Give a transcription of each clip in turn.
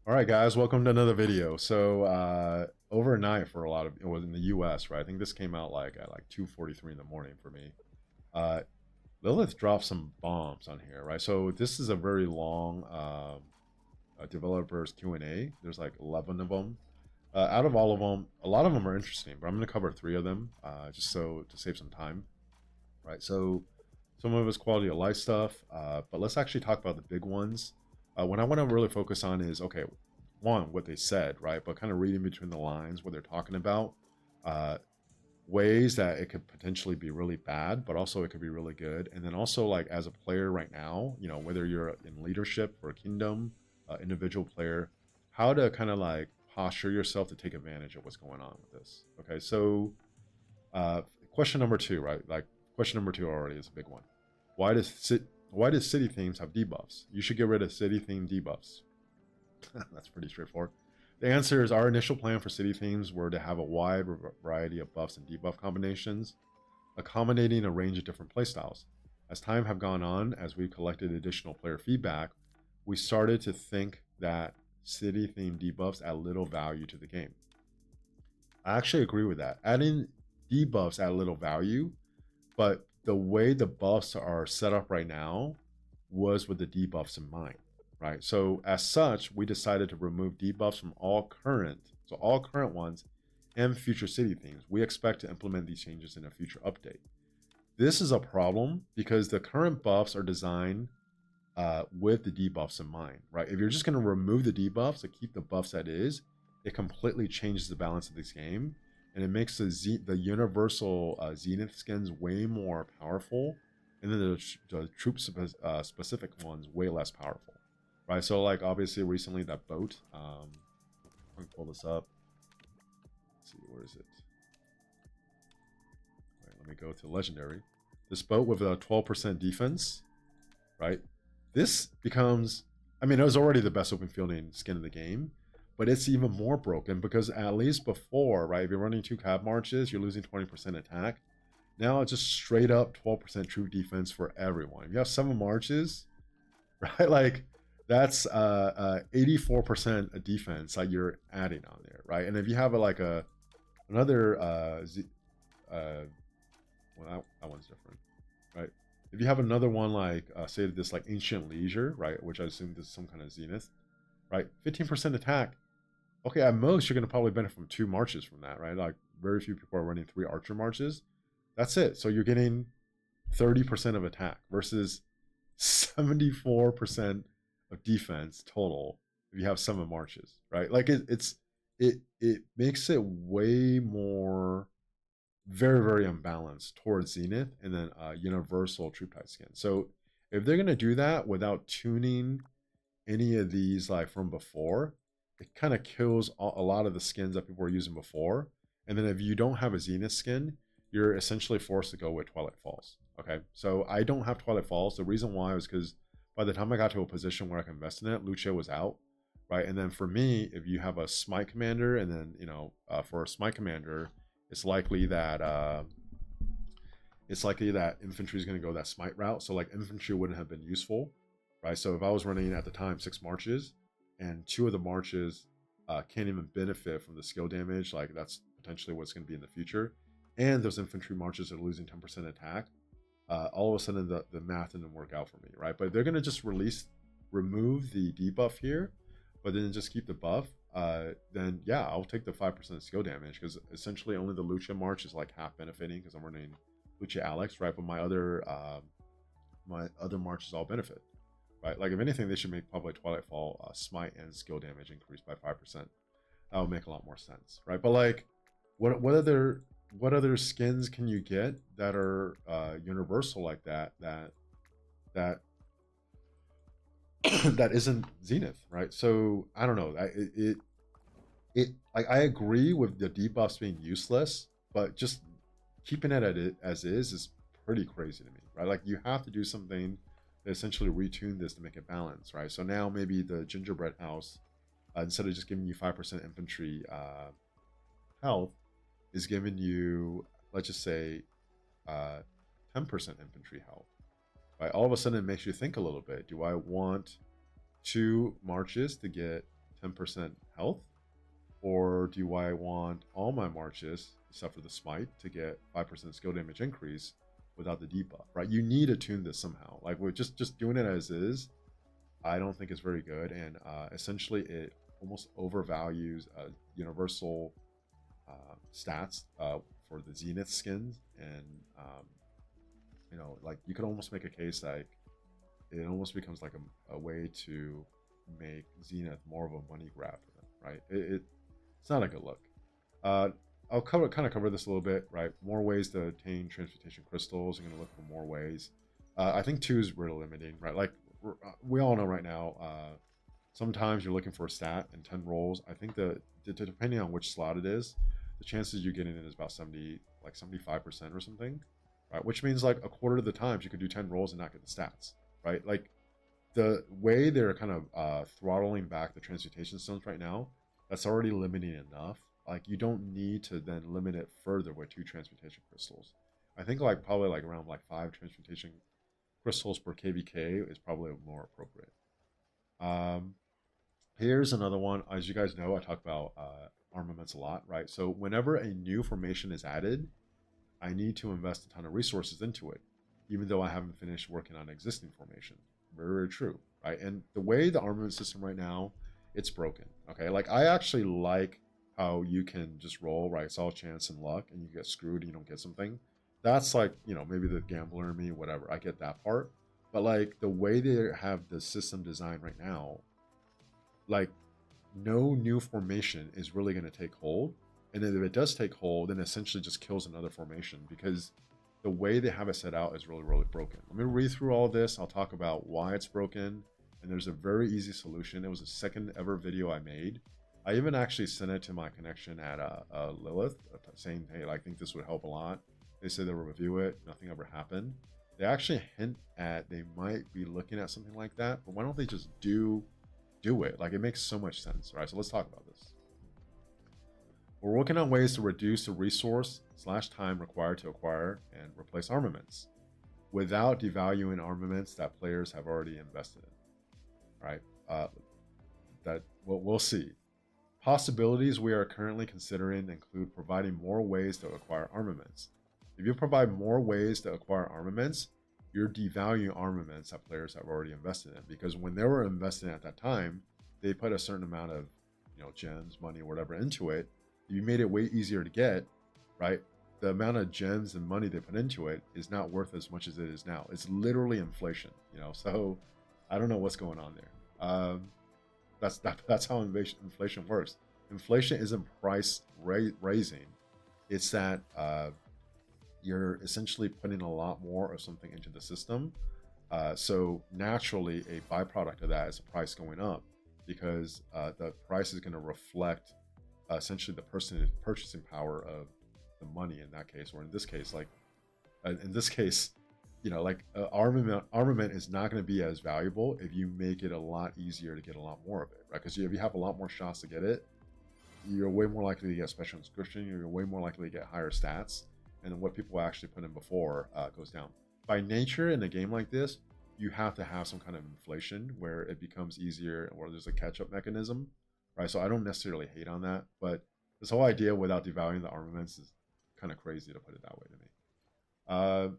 All right, guys, welcome to another video. So overnight for a lot of it was in the U.S., right? I think this came out like at like 2:43 in the morning for me. Uh, Lilith dropped some bombs on here, right? So this is a very long developers Q&A. There's like 11 of them. Out of all of them, a lot of them are interesting, but I'm going to cover three of them just so to save some time, right? So some of it's quality of life stuff, but let's actually talk about the big ones. What I want to really focus on is okay, one, what they said, right? But kind of reading between the lines what they're talking about, uh, ways that it could potentially be really bad, but also it could be really good. And then also like as a player right now, you know, whether you're in leadership or a kingdom, individual player, how to kind of like posture yourself to take advantage of what's going on with this. Okay, so uh, question number two, right? Like question number two already is a big one. Why does why does city themes have debuffs? You should get rid of city theme debuffs. That's pretty straightforward. The answer is our initial plan for city themes were to have a wide variety of buffs and debuff combinations, accommodating a range of different playstyles. As time have gone on, as we've collected additional player feedback, we started to think that city theme debuffs add little value to the game. I actually agree with that. Adding debuffs add little value, but the way the buffs are set up right now was with the debuffs in mind, right? So as such, we decided to remove debuffs from all current ones and future city themes. We expect to implement these changes in a future update. This is a problem because the current buffs are designed with the debuffs in mind, right? If you're just going to remove the debuffs to keep the buffs that is, it completely changes the balance of this game, and it makes the universal Zenith skins way more powerful, and then the troop specific ones way less powerful, right? So like obviously recently that boat, let me pull this up. Let's see, where is it? Right, let me go to legendary. This boat with a 12% defense, right? This becomes, I mean, it was already the best open fielding skin in the game, but it's even more broken because at least before, right, if you're running two cab marches, you're losing 20% attack. Now it's just straight up 12% true defense for everyone. If you have seven marches, right, like that's 84% defense that you're adding on there, right? And if you have another well, that one's different, right? If you have another one like say this like ancient leisure, right, which I assume this is some kind of zenith, right, 15% attack. Okay, at most you're going to probably benefit from two marches from that, right? Like very few people are running three archer marches. That's it. So you're getting 30% of attack versus 74% of defense total if you have seven marches, right? Like it makes it way more very unbalanced towards Zenith and then Universal Troop Type skin. So if they're gonna do that without tuning any of these like from before, it kind of kills a lot of the skins that people were using before. And then if you don't have a Zenith skin, you're essentially forced to go with Twilight Falls. Okay, so I don't have Twilight Falls. The reason why was because by the time I got to a position where I can invest in it, Lucia was out, right? And then for me, if you have a Smite Commander, and then for a Smite Commander, it's likely that infantry is going to go that smite route. So like infantry wouldn't have been useful, right? So if I was running at the time 6 marches, and two of the marches can't even benefit from the skill damage, like that's potentially what's going to be in the future, and those infantry marches are losing 10% attack, all of a sudden the math didn't work out for me, right? But they're going to just remove the debuff here, but then just keep the buff. Then yeah, I'll take the 5% skill damage because essentially only the Lucia March is like half benefiting because I'm running Lucia Alex, right? But my other marches all benefit, right? Like if anything, they should make probably Twilight Fall smite and skill damage increase by 5%. That would make a lot more sense, right? But like, what other skins can you get that are universal like that that isn't Zenith, right? So I don't know. I agree with the debuffs being useless, but just keeping it as is pretty crazy to me, right? Like you have to do something to essentially retune this to make it balance, right? So now maybe the gingerbread house, instead of just giving you 5% infantry health, is giving you, let's just say, 10% infantry health, right? All of a sudden, it makes you think a little bit. Do I want two marches to get 10% health? Or do I want all my marches, except for the smite, to get 5% skill damage increase without the debuff, right? You need to tune this somehow. Like, we're just doing it as is, I don't think it's very good. And essentially, it almost overvalues universal stats for the Zenith skins. And, like, you could almost make a case like it almost becomes like a way to make Zenith more of a money grab for them, right? It's not a good look. I'll kind of cover this a little bit, right? More ways to obtain transmutation crystals. You're going to look for more ways. I think 2 is really limiting, right? Like, we all know right now, sometimes you're looking for a stat and 10 rolls. I think depending on which slot it is, the chances you getting it is about 75% or something, right? Which means like a quarter of the times you could do 10 rolls and not get the stats, right? Like, the way they're kind of throttling back the transmutation stones right now, that's already limiting enough. Like, you don't need to then limit it further with 2 transmutation crystals. I think like probably like around like 5 transmutation crystals per KVK is probably more appropriate. Here's another one. As you guys know, I talk about armaments a lot, right? So whenever a new formation is added, I need to invest a ton of resources into it, even though I haven't finished working on existing formation. Very, very true, right? And the way the armament system right now, it's broken, okay? Like, I actually like how you can just roll, right? It's all chance and luck, and you get screwed and you don't get something. That's like, maybe the gambler in me, whatever. I get that part. But like, the way they have the system designed right now, like, no new formation is really going to take hold. And then if it does take hold, then essentially just kills another formation, because the way they have it set out is really, really broken. Let me read through all this. I'll talk about why it's broken. And there's a very easy solution. It was the second ever video I made. I even actually sent it to my connection at Lilith, saying, hey, I think this would help a lot. They said they'll review it. Nothing ever happened. They actually hint at they might be looking at something like that, but why don't they just do it? Like, it makes so much sense, right? So let's talk about this. We're working on ways to reduce the resource/time required to acquire and replace armaments without devaluing armaments that players have already invested in, right? We'll see. Possibilities we are currently considering include providing more ways to acquire armaments. If you provide more ways to acquire armaments, you're devaluing armaments that players have already invested in, because when they were investing at that time, they put a certain amount of, gems, money, whatever into it. You made it way easier to get, right? The amount of gems and money they put into it is not worth as much as it is now. It's literally inflation, so I don't know what's going on there. That's how inflation works. Inflation isn't price raising. It's that you're essentially putting a lot more of something into the system. So naturally, a byproduct of that is the price going up, because the price is going to reflect essentially the purchasing power of the money in that case, or in this case, armament is not going to be as valuable if you make it a lot easier to get a lot more of it, right? Because if you have a lot more shots to get it, you're way more likely to get special inscription. You're way more likely to get higher stats, and then what people actually put in before goes down. By nature, in a game like this, you have to have some kind of inflation where it becomes easier, or there's a catch-up mechanism, right? So I don't necessarily hate on that, but this whole idea without devaluing the armaments is kind of crazy, to put it that way to me.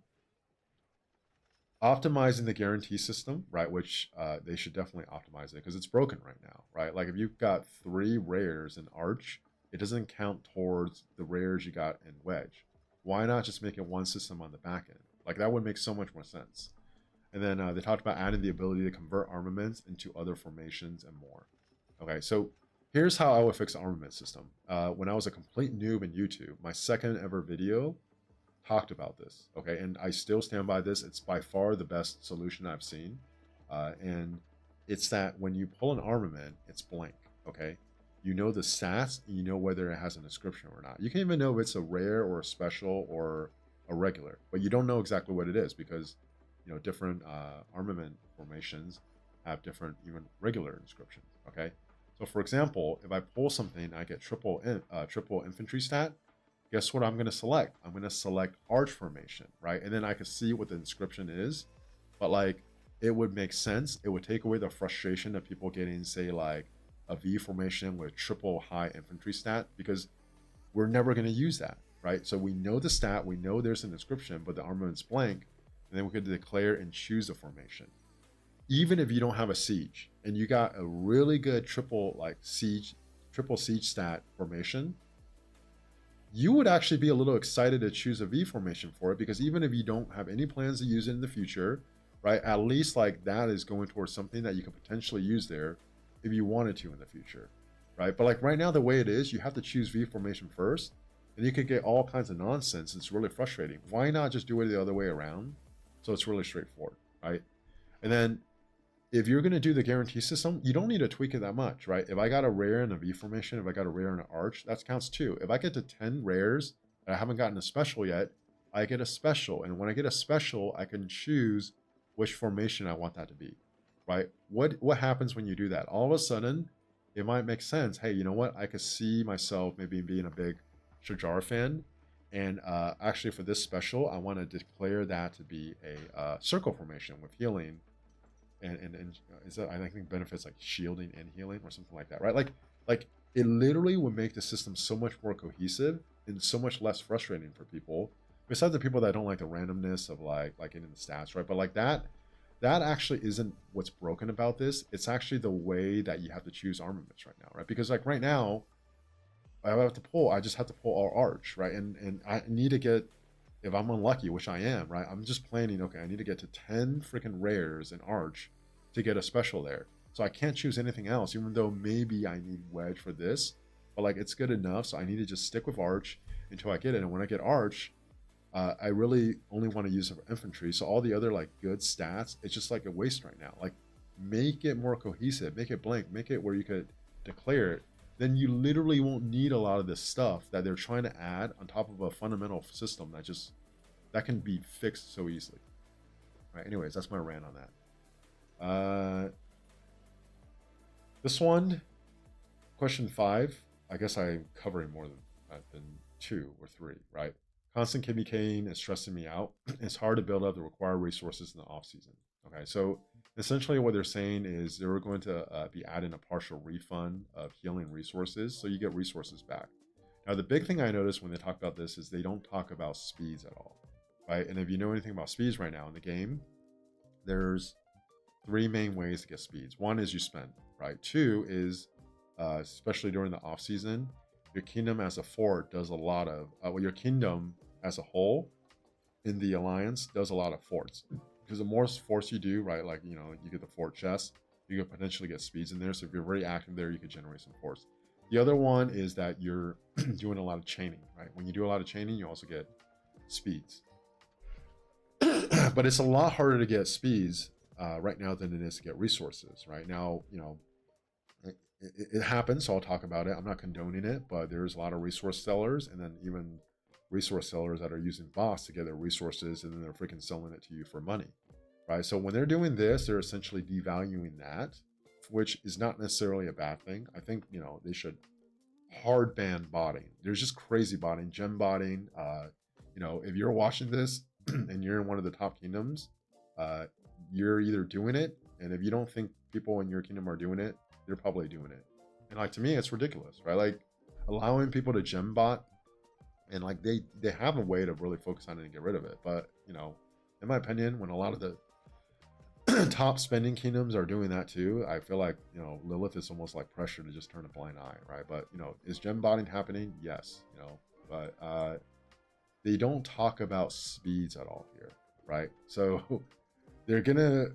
Optimizing the guarantee system, right? Which they should definitely optimize it, because it's broken right now, right? Like, if you've got 3 rares in Arch, it doesn't count towards the rares you got in Wedge. Why not just make it one system on the back end? Like, that would make so much more sense. And then they talked about adding the ability to convert armaments into other formations and more. Okay, so here's how I would fix the armament system. When I was a complete noob in YouTube, my second ever video talked about this, okay? And I still stand by this. It's by far the best solution I've seen. And it's that when you pull an armament, it's blank, okay? You know the stats, and you know whether it has an inscription or not. You can even know if it's a rare or a special or a regular, but you don't know exactly what it is, because different armament formations have different, even regular inscriptions, okay? So for example, if I pull something, I get triple infantry stat. Guess what I'm going to select? I'm going to select Arch formation, right? And then I can see what the inscription is, but like, it would make sense. It would take away the frustration of people getting, say, like a V formation with triple high infantry stat, because we're never going to use that, right? So we know the stat, we know there's an inscription, but the armament's blank, and then we could declare and choose a formation. Even if you don't have a siege and you got a really good triple siege stat formation, you would actually be a little excited to choose a V formation for it, because even if you don't have any plans to use it in the future, right, at least like that is going towards something that you could potentially use there if you wanted to in the future, right? But like right now, the way it is, you have to choose V formation first, and you could get all kinds of nonsense. It's really frustrating. Why not just do it the other way around? So it's really straightforward, right? And then if you're going to do the guarantee system, you don't need to tweak it that much, right? If I got a rare in a V formation, if I got a rare in an arch, that counts too. If I get to 10 rares and I haven't gotten a special yet, I get a special. And when I get a special, I can choose which formation I want that to be, right? What happens when you do that? All of a sudden, it might make sense. Hey, you know what? I could see myself maybe being a big Shajar fan. And actually for this special, I want to declare that to be a circle formation with healing. And is that, I think, benefits like shielding and healing or something like that, right? Like it literally would make the system so much more cohesive and so much less frustrating for people. Besides the people that don't like the randomness of like getting the stats, right? But like that actually isn't what's broken about this. It's actually the way that you have to choose armaments right now, right? Because like right now, I just have to pull all arch, right? And I need to get, if I'm unlucky, which I am, right? I'm just planning, okay, I need to get to 10 freaking rares in Arch to get a special there. So I can't choose anything else, even though maybe I need Wedge for this. But like, it's good enough, so I need to just stick with Arch until I get it. And when I get Arch, I really only want to use it for infantry. So all the other like good stats, it's just like a waste right now. Like, make it more cohesive, make it blank, make it where you could declare it. Then you literally won't need a lot of this stuff that they're trying to add on top of a fundamental system that can be fixed so easily. All right, anyways, that's my rant on that. This one, question 5, I guess I'm covering more than 2 or 3, right? Constant KVKing is stressing me out. It's hard to build up the required resources in the off season. Okay, so essentially what they're saying is they're going to be adding a partial refund of healing resources, so you get resources back. Now, the big thing I noticed when they talk about this is they don't talk about speeds at all, right? And if you know anything about speeds right now in the game, there's 3 main ways to get speeds. One is you spend, right? 2 is, especially during the off season, your kingdom as a fort does a lot of, your kingdom as a whole in the alliance does a lot of forts. Because the more forts you do, right, like, you know, you get the fort chest, you could potentially get speeds in there. So if you're very active there, you could generate some forts. The other one is that you're doing a lot of chaining, right? When you do a lot of chaining, you also get speeds. But it's a lot harder to get speeds right now than it is to get resources. Right now, you know, it happens, so I'll talk about it. I'm not condoning it, but there's a lot of resource sellers, and then even resource sellers that are using bots to get their resources, and then they're freaking selling it to you for money, right? So when they're doing this, they're essentially devaluing that, which is not necessarily a bad thing. I think, you know, they should hard ban botting. There's just crazy botting, gem botting. You know, if you're watching this and you're in one of the top kingdoms, you're either doing it, and if you don't think people in your kingdom are doing it, they're probably doing it. And like, to me, it's ridiculous, right? Like, allowing people to gem bot, and like they have a way to really focus on it and get rid of it. But, you know, in my opinion, when a lot of the top spending kingdoms are doing that too, I feel like, you know, Lilith is almost like pressure to just turn a blind eye, right? But, you know, is gem botting happening? Yes, you know, but they don't talk about speeds at all here, right? So they're gonna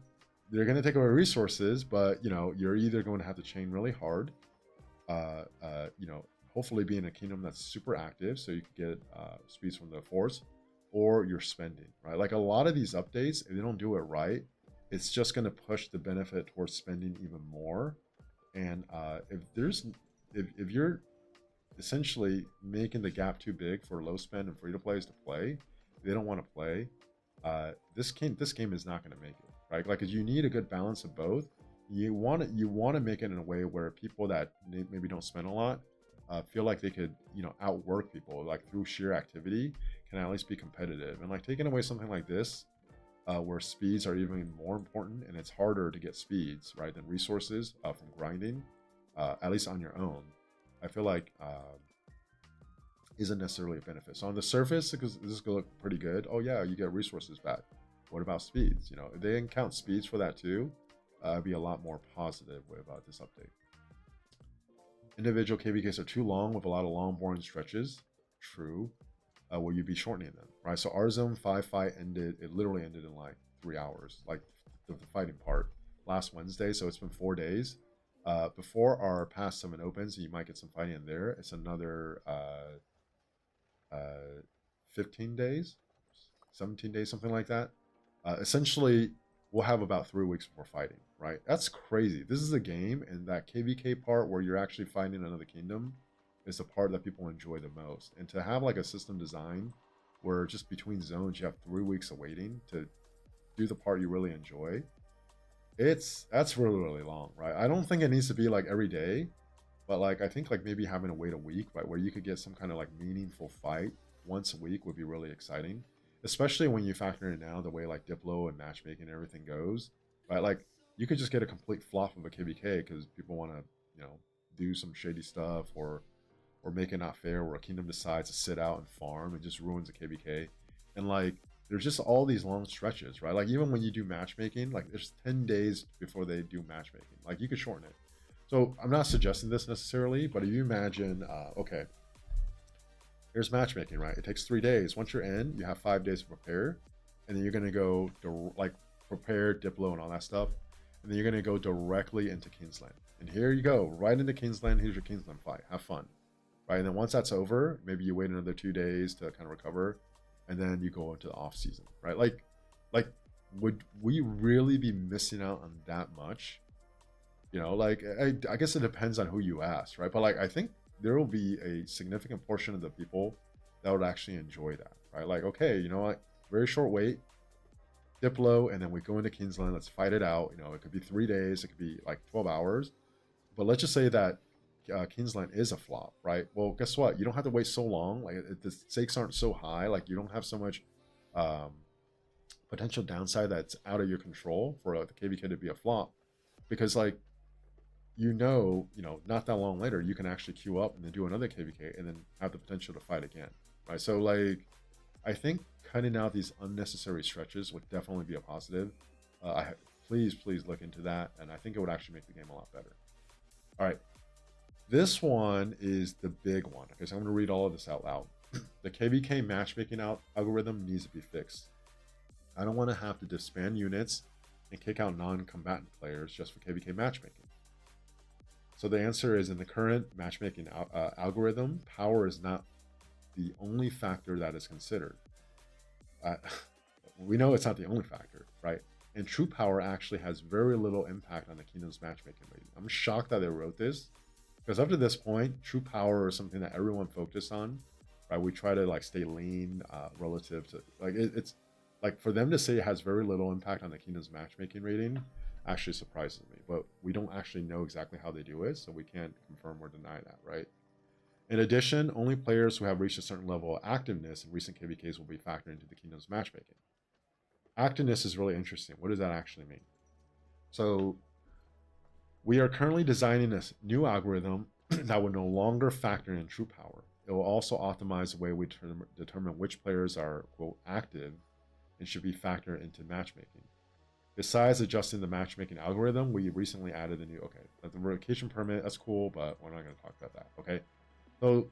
take away resources, but, you know, you're either going to have to chain really hard, you know, hopefully be in a kingdom that's super active so you can get speeds from the force, or you're spending, right? Like, a lot of these updates, if they don't do it right, it's just going to push the benefit towards spending even more. And if you're essentially making the gap too big for low spend and free to plays to play, they don't want to play, this game is not going to make it, right? Like, you need a good balance of both. You want to make it in a way where people that maybe don't spend a lot feel like they could, you know, outwork people, like through sheer activity, can at least be competitive. And like, taking away something like this, where speeds are even more important, and it's harder to get speeds, right, than resources from grinding, at least on your own, I feel like isn't necessarily a benefit. So on the surface, because this is gonna look pretty good. Oh yeah, you get resources back. What about speeds? You know, if they didn't count speeds for that too, I'd be a lot more positive with this update. Individual KVKs are too long with a lot of long, boring stretches. True. Will you be shortening them? Right. So our Zone 5 fight ended. It literally ended in like 3 hours, like the fighting part last Wednesday. So it's been 4 days. Before our past 7 opens, you might get some fighting in there. It's another 15 days, 17 days, something like that. Essentially, we'll have about 3 weeks before fighting, right? That's crazy. This is a game, and that KVK part where you're actually fighting another kingdom is the part that people enjoy the most. And to have like a system design where just between zones you have 3 weeks of waiting to do the part you really enjoy, that's really long, right? I don't think it needs to be like every day, but like I think like maybe having to wait a week, right, where you could get some kind of like meaningful fight once a week would be really exciting, especially when you factor in now the way like Diplo and matchmaking and everything goes, right? Like you could just get a complete flop of a KVK because people want to, you know, do some shady stuff or make it not fair, where a kingdom decides to sit out and farm and just ruins a KVK, and like there's just all these long stretches, right? Like even when you do matchmaking, like there's 10 days before they do matchmaking. Like you could shorten it. So I'm not suggesting this necessarily, but if you imagine, okay, here's matchmaking, right? It takes 3 days. Once you're in, you have 5 days to prepare, and then you're gonna go to like prepare Diplo and all that stuff, and then you're gonna go directly into Kingsland. And here you go, right into Kingsland. Here's your Kingsland fight. Have fun, right? And then once that's over, maybe you wait another 2 days to kind of recover, and then you go into the off season, right? Like would we really be missing out on that much? You know, like I guess it depends on who you ask, right? But like I think there will be a significant portion of the people that would actually enjoy that, right? Like, okay, you know what, very short wait, Diplo, and then we go into Kingsland, let's fight it out. You know, it could be 3 days, it could be like 12 hours, but let's just say that Kingsland is a flop, right? Well, guess what, you don't have to wait so long. Like the stakes aren't so high, like you don't have so much potential downside that's out of your control for the KVK to be a flop, because like you know, not that long later, you can actually queue up and then do another KVK and then have the potential to fight again, right? So like, I think cutting out these unnecessary stretches would definitely be a positive. Please look into that, and I think it would actually make the game a lot better. All right, this one is the big one. Okay, so I'm going to read all of this out loud. The KVK matchmaking algorithm needs to be fixed. I don't want to have to disband units and kick out non-combatant players just for KVK matchmaking. So the answer is, in the current matchmaking algorithm, power is not the only factor that is considered. We know it's not the only factor, right? And true power actually has very little impact on the kingdom's matchmaking rating. I'm shocked that they wrote this, because up to this point, true power is something that everyone focused on, right? We try to like stay lean relative to like it's like, for them to say it has very little impact on the kingdom's matchmaking rating actually surprises me, but we don't actually know exactly how they do it, so we can't confirm or deny that, right? In addition, only players who have reached a certain level of activeness in recent KVKs will be factored into the kingdom's matchmaking. Activeness is really interesting. What does that actually mean? So we are currently designing a new algorithm that will no longer factor in true power. It will also optimize the way we determine which players are, quote, active and should be factored into matchmaking. Besides adjusting the matchmaking algorithm, we recently added a new, the revocation permit, that's cool, but we're not going to talk about that, okay? So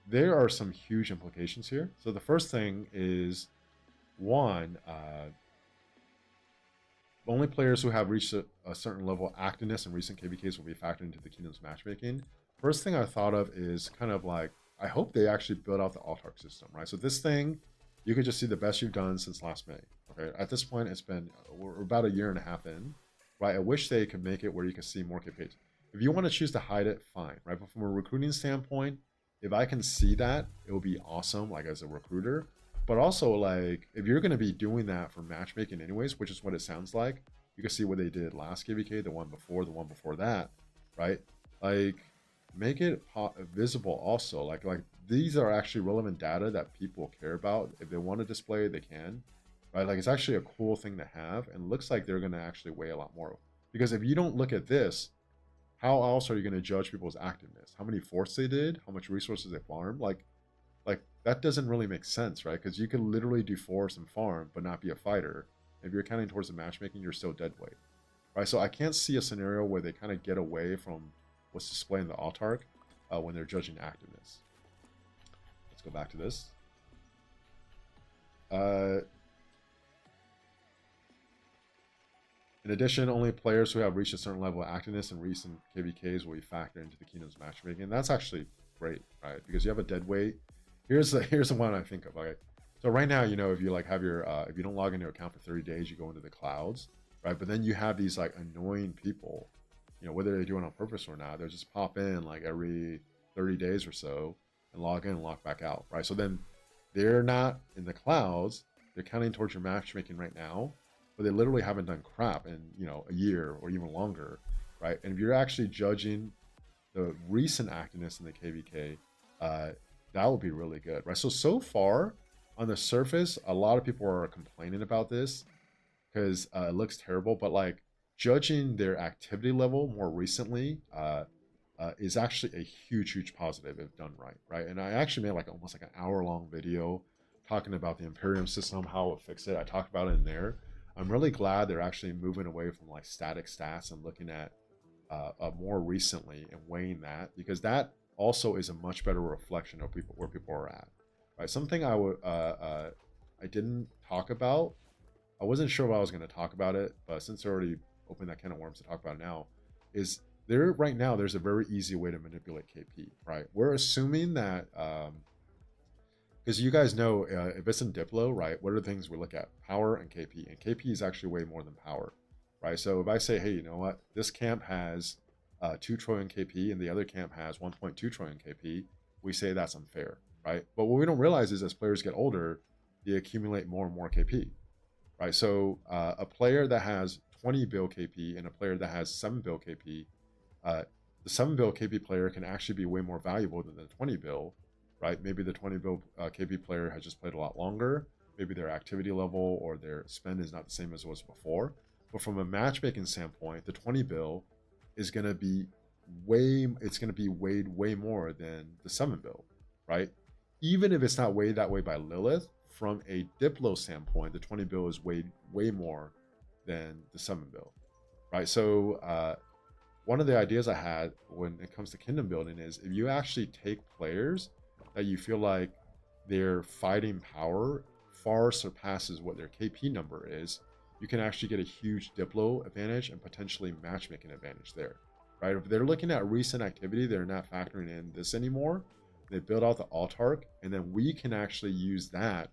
there are some huge implications here. So the first thing is, one, only players who have reached a certain level of activeness in recent KVKs will be factored into the kingdom's matchmaking. First thing I thought of is kind of like, I hope they actually build out the autarch system, right? So this thing, you could just see the best you've done since last May. Okay, at this point, we're about 1.5 years in, right? I wish they could make it where you can see more KVKs. If you want to choose to hide it, fine, right? But from a recruiting standpoint, if I can see that, it will be awesome, like as a recruiter. But also, like, if you're going to be doing that for matchmaking anyways, which is what it sounds like, you can see what they did last KVK, the one before that, right? Like, make it visible also. Like these are actually relevant data that people care about. If they want to display, they can, right? Like, it's actually a cool thing to have, and it looks like they're going to actually weigh a lot more. Because if you don't look at this, how else are you going to judge people's activeness? How many forts they did? How much resources they farmed? Like that doesn't really make sense, right? Because you could literally do force and farm, but not be a fighter. If you're counting towards the matchmaking, you're still dead weight, right? So I can't see a scenario where they kind of get away from what's displayed in the autark when they're judging activeness. Let's go back to this. In addition, only players who have reached a certain level of activeness in recent KVKs will be factored into the Kingdom's matchmaking. And that's actually great, right? Because you have a dead weight. Here's the one I think of. Okay, so right now, you know, if you like have your if you don't log into your account for 30 days, you go into the clouds, right? But then you have these like annoying people, you know, whether they do it on purpose or not, they'll just pop in like every 30 days or so and log in and log back out, right? So then they're not in the clouds, they're counting towards your matchmaking right now, but they literally haven't done crap in, you know, a year or even longer, right? And if you're actually judging the recent activeness in the KVK, that would be really good, right? So far on the surface, a lot of people are complaining about this because it looks terrible, but like judging their activity level more recently is actually a huge positive if done right? And I actually made like almost like an hour-long video talking about the Imperium system, how it fix it. I talked about it in there. I'm really glad they're actually moving away from like static stats and looking at more recently and weighing that, because that also is a much better reflection of people where people are at, right? Something I didn't talk about. I wasn't sure if I was going to talk about it, but since I already opened that can of worms to talk about it now, is there right now there's a very easy way to manipulate KP, right? We're assuming that because you guys know if it's in Diplo, right, what are the things we look at? Power and KP, and KP is actually way more than power, right? So if I say, hey, you know what, this camp has 2 trillion KP and the other camp has 1.2 trillion KP, we say that's unfair, right? But what we don't realize is as players get older, they accumulate more and more KP, right? So a player that has 20 bill KP and a player that has 7 bill KP, the 7 bill KP player can actually be way more valuable than the 20 bill, right? Maybe the 20 bill KP player has just played a lot longer. Maybe their activity level or their spend is not the same as it was before. But from a matchmaking standpoint, the 20 bill is going to be weighed way more than the 7 bill, right? Even if it's not weighed that way by Lilith, from a Diplo standpoint, the 20 bill is weighed way more than the 7 bill, right? So one of the ideas I had when it comes to kingdom building is if you actually take players that you feel like their fighting power far surpasses what their KP number is, you can actually get a huge Diplo advantage and potentially matchmaking advantage there, right? If they're looking at recent activity, they're not factoring in this anymore. They build out the autark, and then we can actually use that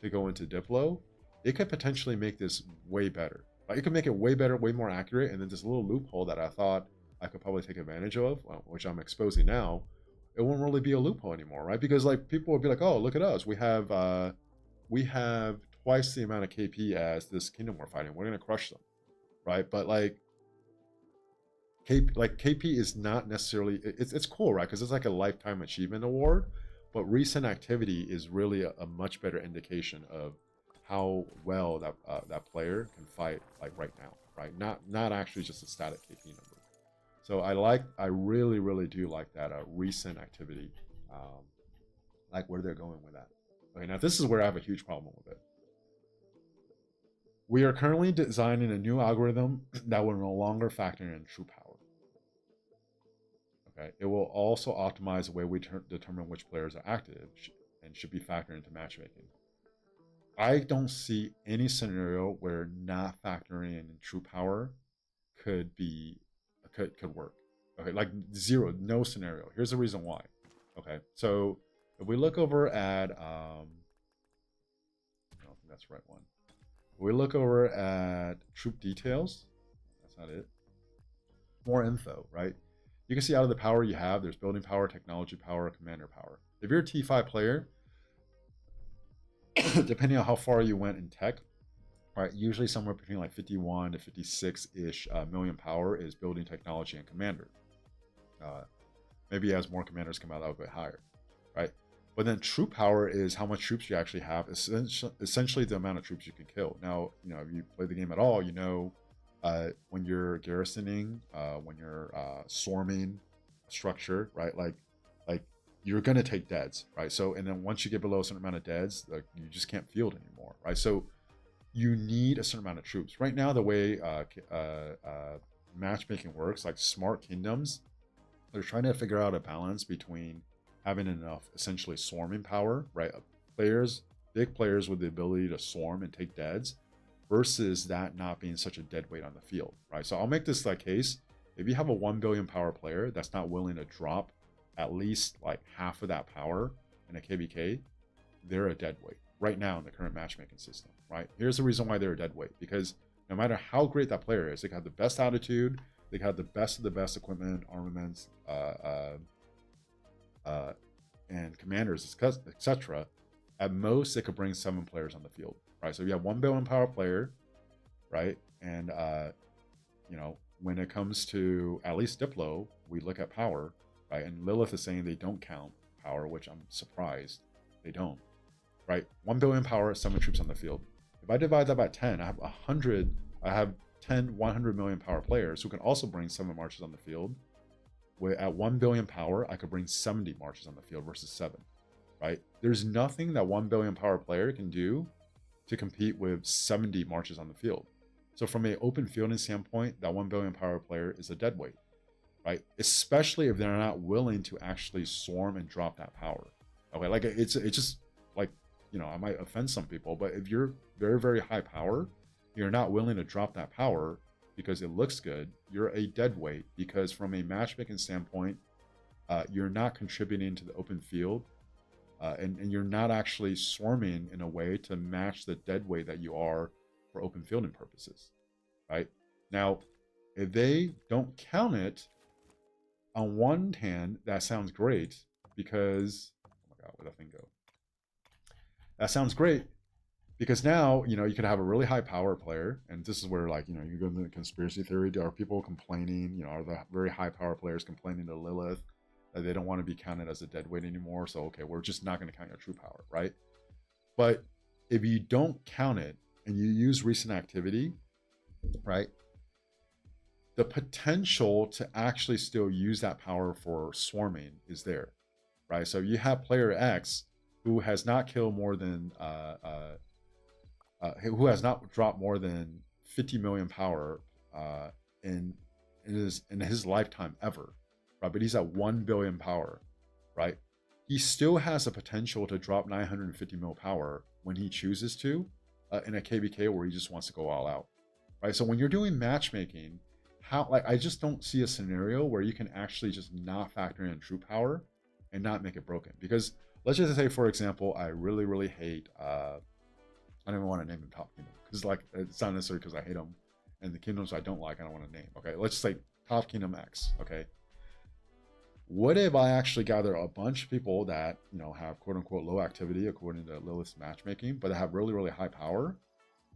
to go into Diplo. It could potentially make this way better. Like, it could make it way better, way more accurate, and then this little loophole that I thought I could probably take advantage of, which I'm exposing now, it won't really be a loophole anymore, right? Because like people would be like, oh, look at us, we have twice the amount of KP as this kingdom we're fighting. We're gonna crush them, right? But like KP is not necessarily, it's cool, right? Because it's like a lifetime achievement award, but recent activity is really a much better indication of how well that player can fight like right now, right? Not actually just a static KP number. So I really do like that recent activity, like where they're going with that. Okay, now this is where I have a huge problem with it. We are currently designing a new algorithm that will no longer factor in true power. Okay, it will also optimize the way we determine which players are active and should be factored into matchmaking. I don't see any scenario where not factoring in true power could work. Okay, like zero, no scenario. Here's the reason why. Okay, so if we look over at I don't think that's the right one. If we look over at troop details, that's not it. More info, right? You can see out of the power you have, there's building power, technology power, commander power. If you're a T5 player, depending on how far you went in tech, right, usually somewhere between like 51 to 56-ish million power is building technology and commander. Maybe as more commanders come out, a little bit higher, right? But then true power is how much troops you actually have, essentially the amount of troops you can kill. Now, you know, if you play the game at all, you know when you're garrisoning, when you're swarming a structure, right? Like you're gonna take deads, right? So and then once you get below a certain amount of deads, like you just can't field anymore, right? So you need a certain amount of troops. Right now, the way matchmaking works, like smart kingdoms, they're trying to figure out a balance between having enough essentially swarming power, right? Players, big players with the ability to swarm and take deads, versus that not being such a dead weight on the field, right? So I'll make this like case. If you have a 1 billion power player that's not willing to drop at least like half of that power in a KVK, they're a dead weight right now in the current matchmaking system, right? Here's the reason why they're a dead weight, because no matter how great that player is, they have the best attitude, they have the best of the best equipment, armaments, and commanders, etc. At most, they could bring 7 players on the field, right? So you have 1 billion power player, right? And you know, when it comes to at least Diplo, we look at power, right? And Lilith is saying they don't count power, which I'm surprised they don't, right? 1 billion power, 7 troops on the field. If I divide that by 10, I have 100. I have 10 100 million power players who can also bring 7 marches on the field. At 1 billion power, I could bring 70 marches on the field versus 7, right? There's nothing that 1 billion power player can do to compete with 70 marches on the field. So from an open fielding standpoint, that 1 billion power player is a dead weight, right? Especially if they're not willing to actually swarm and drop that power. Okay, like it's just like, you know, I might offend some people, but if you're very, very high power, you're not willing to drop that power because it looks good, you're a dead weight, because from a matchmaking standpoint, you're not contributing to the open field, and you're not actually swarming in a way to match the dead weight that you are for open fielding purposes, right? Now, if they don't count it, on one hand, that sounds great because, oh my God, where'd that thing go? That sounds great because now, you know, you could have a really high power player, and this is where, like, you know, you go into the conspiracy theory. Are people complaining, you know, are the very high power players complaining to Lilith that they don't want to be counted as a dead weight anymore? So, okay, we're just not going to count your true power, right? But if you don't count it and you use recent activity, right, the potential to actually still use that power for swarming is there, right? So you have player X who has not killed more than who has not dropped more than 50 million power in his lifetime ever, right? But he's at 1 billion power, right? He still has the potential to drop 950 mil power when he chooses to, in a KVK where he just wants to go all out, right? So when you're doing matchmaking, I just don't see a scenario where you can actually just not factor in true power and not make it broken. Because let's just say, for example, I really, really hate I don't even want to name the top kingdom because, like, it's not necessarily because I hate them, and the kingdoms I don't like, I don't want to name. Okay, let's just say top kingdom X. Okay, what if I actually gather a bunch of people that, you know, have quote unquote low activity according to Lilith's matchmaking, but have really, really high power,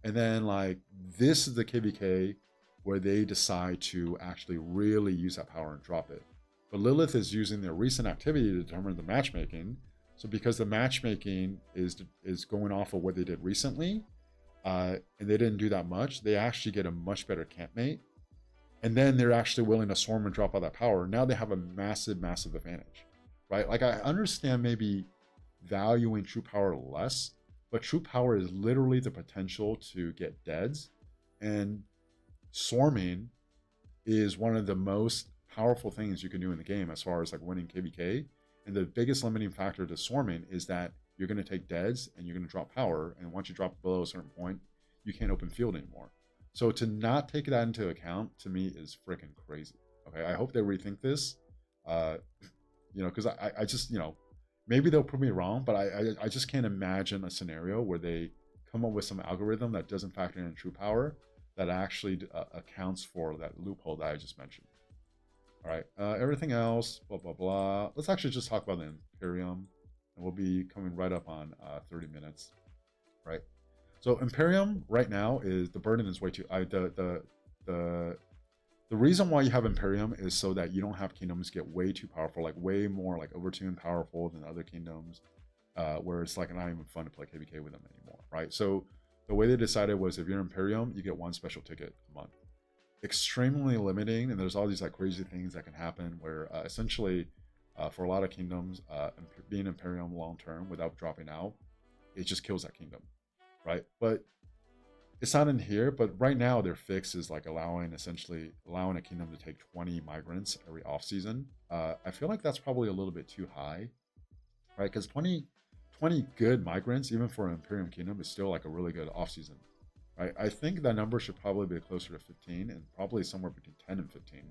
and then like this is the KVK where they decide to actually really use that power and drop it. But Lilith is using their recent activity to determine the matchmaking. So because the matchmaking is going off of what they did recently, and they didn't do that much, they actually get a much better campmate. And then they're actually willing to swarm and drop all that power. Now they have a massive, massive advantage, right? Like, I understand maybe valuing true power less, but true power is literally the potential to get deads. And swarming is one of the most powerful things you can do in the game as far as like winning KVK. And the biggest limiting factor to swarming is that you're going to take deads and you're going to drop power. And once you drop below a certain point, you can't open field anymore. So to not take that into account, to me, is freaking crazy. Okay, I hope they rethink this. You know, because I just, you know, maybe they'll prove me wrong, but I just can't imagine a scenario where they come up with some algorithm that doesn't factor in true power that actually accounts for that loophole that I just mentioned. All right, everything else, blah, blah, blah. Let's actually just talk about the Imperium, and we'll be coming right up on 30 minutes, right? So Imperium right now is, the burden is way too, the reason why you have Imperium is so that you don't have kingdoms get way too powerful, like way more like overtuned powerful than other kingdoms, where it's like not even fun to play KVK with them anymore, right? So the way they decided was if you're Imperium, you get one special ticket a month. extremely limiting, and there's all these like crazy things that can happen where essentially for a lot of kingdoms, being Imperium long term without dropping out, it just kills that kingdom, right? But it's not in here, but right now their fix is like essentially allowing a kingdom to take 20 migrants every off season. I feel like that's probably a little bit too high, right? Because 20 good migrants, even for an Imperium kingdom, is still like a really good off season, right? I think that number should probably be closer to 15 and probably somewhere between 10 and 15,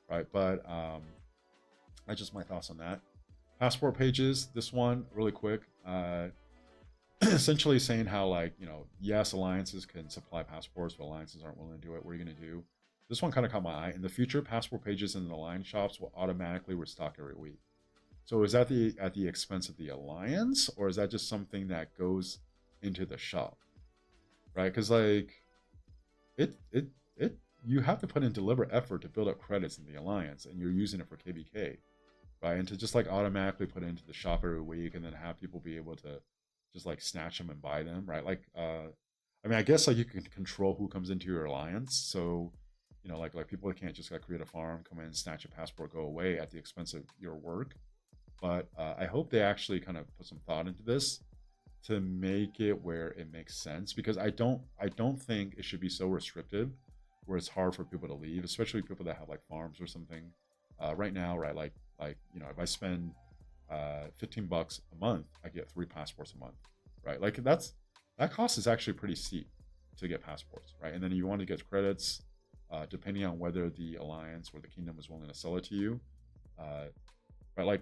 right? But that's just my thoughts on that. Passport pages, this one really quick. Essentially saying how like, yes, alliances can supply passports, but alliances aren't willing to do it. What are you going to do? This one kind of caught my eye. In the future, passport pages in the alliance shops will automatically restock every week. So is that at the expense of the alliance, or is that just something that goes into the shop, right? Because like it you have to put in deliberate effort to build up credits in the alliance, and you're using it for KVK, right? And to just like automatically put it into the shop every week and then have people be able to just like snatch them and buy them, right? Like I mean, I guess like you can control who comes into your alliance, so like people can't just like create a farm, come in, snatch a passport, go away at the expense of your work. But I hope they actually kind of put some thought into this to make it where it makes sense, because I don't think it should be so restrictive where it's hard for people to leave, especially people that have like farms or something. Right now, right, like if I spend $15 a month, I get 3 passports a month, right? Like that cost is actually pretty steep to get passports, right? And then you want to get credits, depending on whether the alliance or the kingdom is willing to sell it to you. Right, like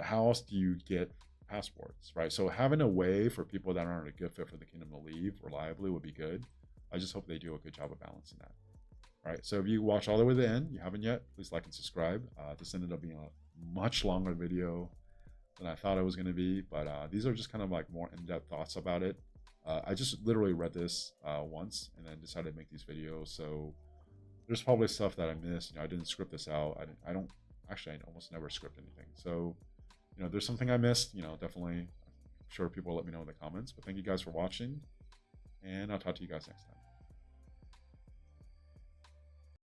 how else do you get passports, right? So having a way for people that aren't a good fit for the kingdom to leave reliably would be good. I just hope they do a good job of balancing that. All right, so if you watch all the way to the end, you haven't yet, please like and subscribe. This ended up being a much longer video than I thought it was going to be, but these are just kind of like more in-depth thoughts about it. I just literally read this once and then decided to make these videos, so there's probably stuff that I missed. I didn't script this out. I don't actually, I almost never script anything. So, there's something I missed. Definitely, I'm sure people will let me know in the comments. But thank you guys for watching, and I'll talk to you guys next time.